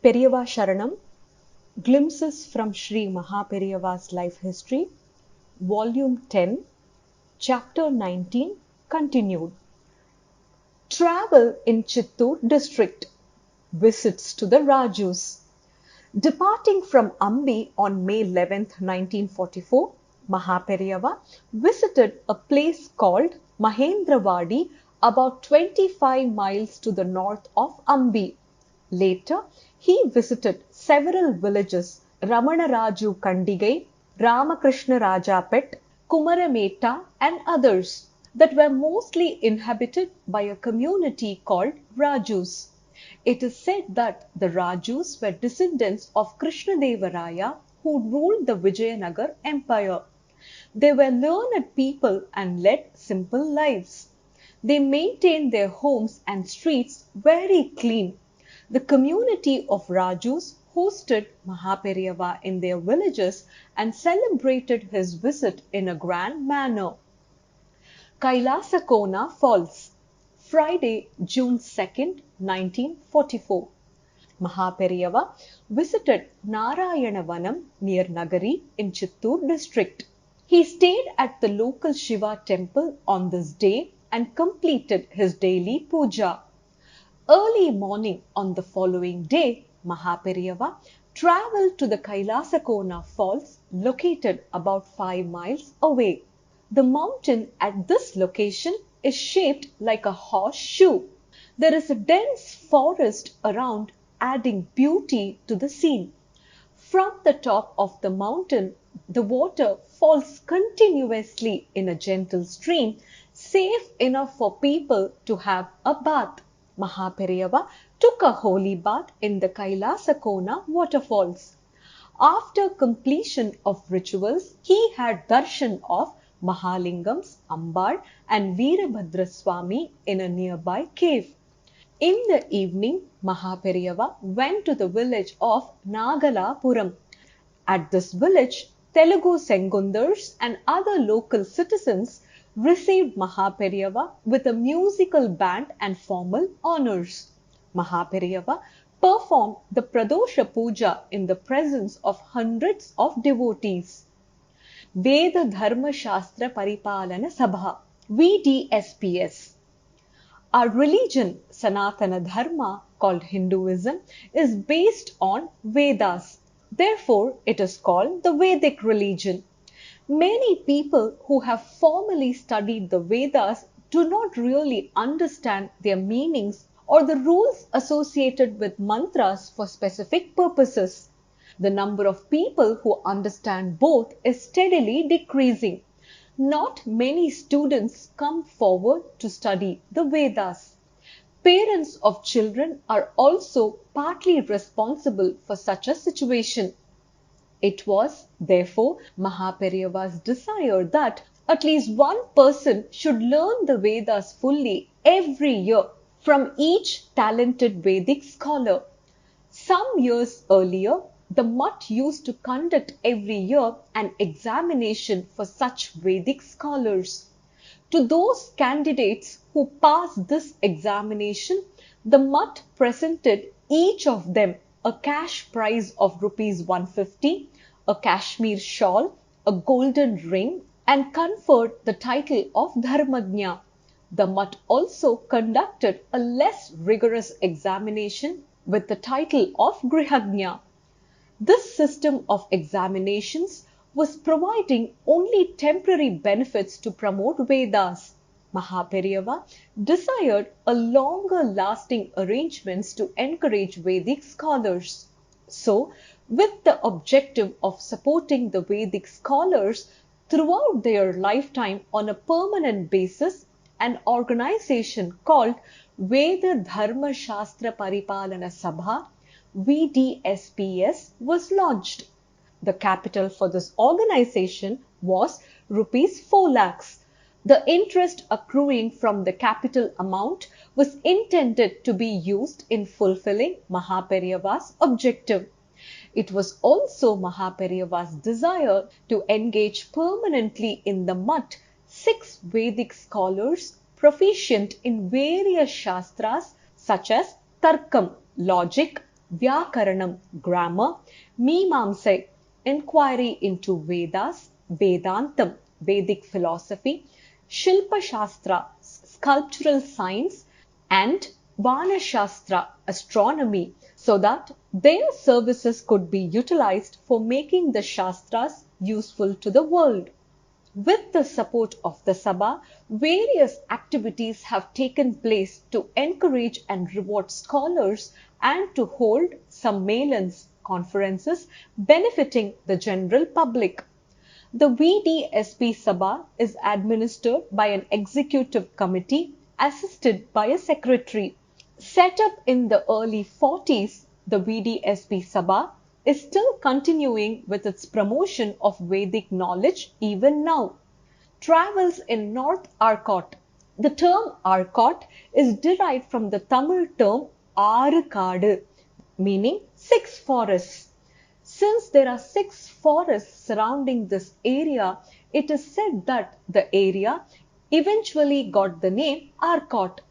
Periyava Sharanam, Glimpses from Sri Periyava's Life History, Volume 10, Chapter 19, Continued. Travel in Chittoor district. Visits to the Rajus. Departing from Ambi on May 11th, 1944, Periyava visited a place called Mahendravadi about 25 miles to the north of Ambi. Later, he visited several villages Ramanaraju Kandigai, Ramakrishna Rajapet, Kumarameta and others that were mostly inhabited by a community called Rajus. It is said that the Rajus were descendants of Krishnadevaraya who ruled the Vijayanagar Empire. They were learned people and led simple lives. They maintained their homes and streets very clean. The community of Rajus hosted Periyava in their villages and celebrated his visit in a grand manner. Kailasakona Falls, Friday, June 2nd, 1944. Periyava visited Narayanavanam near Nagari in Chittoor district. He stayed at the local Shiva temple on this day and completed his daily puja. Early morning on the following day, Periyava travelled to the Kailasakona Falls located about 5 miles away. The mountain at this location is shaped like a horseshoe. There is a dense forest around, adding beauty to the scene. From the top of the mountain, the water falls continuously in a gentle stream, safe enough for people to have a bath. Periyava took a holy bath in the Kailasakona waterfalls. After completion of rituals, he had darshan of Mahalingams, Ambal and Veerabhadraswamy in a nearby cave. In the evening, Periyava went to the village of Nagalapuram. At this village, Telugu Sengundars and other local citizens received Periyava with a musical band and formal honors. Periyava performed the Pradosha Puja in the presence of hundreds of devotees. Veda Dharma Shastra Paripalana Sabha, VDSPS. Our religion, Sanatana Dharma, called Hinduism, is based on Vedas. Therefore, it is called the Vedic religion. Many people who have formally studied the Vedas do not really understand their meanings or the rules associated with mantras for specific purposes. The number of people who understand both is steadily decreasing. Not many students come forward to study the Vedas. Parents of children are also partly responsible for such a situation. It was, therefore, Periyava's desire that at least one person should learn the Vedas fully every year from each talented Vedic scholar. Some years earlier, the Mutt used to conduct every year an examination for such Vedic scholars. To those candidates who passed this examination, the Mutt presented each of them a cash prize of rupees 150, a Kashmir shawl, a golden ring, and conferred the title of Dharmajna. The Mutt also conducted a less rigorous examination with the title of Grihajna. This system of examinations was providing only temporary benefits to promote Vedas. Periyava desired a longer lasting arrangements to encourage Vedic scholars. So, with the objective of supporting the Vedic scholars throughout their lifetime on a permanent basis, an organization called Veda Dharma Shastra Paripalana Sabha VDSPS was launched. The capital for this organization was rupees 4 lakhs. The interest accruing from the capital amount was intended to be used in fulfilling Periyava's objective. It was also Periyava's desire to engage permanently in the Mutt 6 Vedic scholars proficient in various shastras such as Tarkam, logic, Vyakaranam, grammar, Mimamsai, inquiry into Vedas, Vedantam, Vedic philosophy, Shilpa Shastra, sculptural science, and Vana Shastra, astronomy, so that their services could be utilized for making the Shastras useful to the world. With the support of the Sabha, various activities have taken place to encourage and reward scholars and to hold sammelans, conferences benefiting the general public. The VDSP Sabha is administered by an executive committee assisted by a secretary. Set up in the early 40s, the VDSP Sabha is still continuing with its promotion of Vedic knowledge even now. Travels in North Arcot. The term Arcot is derived from the Tamil term Arukadu, meaning 6 forests. Since there are 6 forests surrounding this area, it is said that the area eventually got the name Arcot.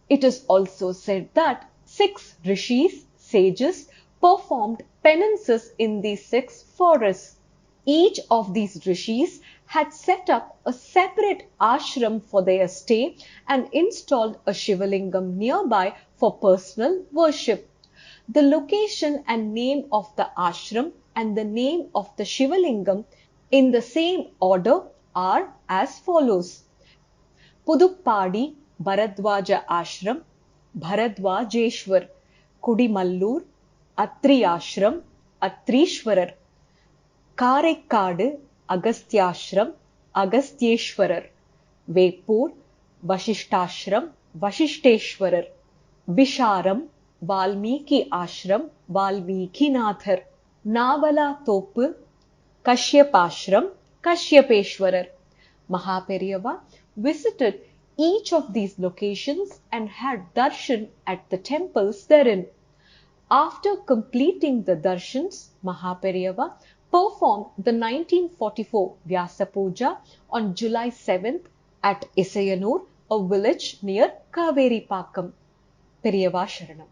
It is also said that 6 rishis, sages, performed penances in these 6 forests. Each of these rishis had set up a separate ashram for their stay and installed a Shivalingam nearby for personal worship. The location and name of the ashram and the name of the Shivalingam in the same order are as follows. Puduppadi Bharadwaja Ashram, Bharadwajeshwar, Kudimallur, Atri Ashram, Atrishwarar, Karekkadu, Agasthyashram, Agasthyeshwarar, Vepur, Vashishtashram, Vashishteshwarar, Visharam, Valmiki Ashram, Valmikinathar, Navala Thopu, Kashyapashram, Kashyapeshwarar. Maha Periyava visited each of these locations and had darshan at the temples therein. After completing the darshans, Maha Periyava performed the 1944 Vyasa Puja on July 7th at Isayanur, a village near Kaveri Pakam. Periyava Sharanam.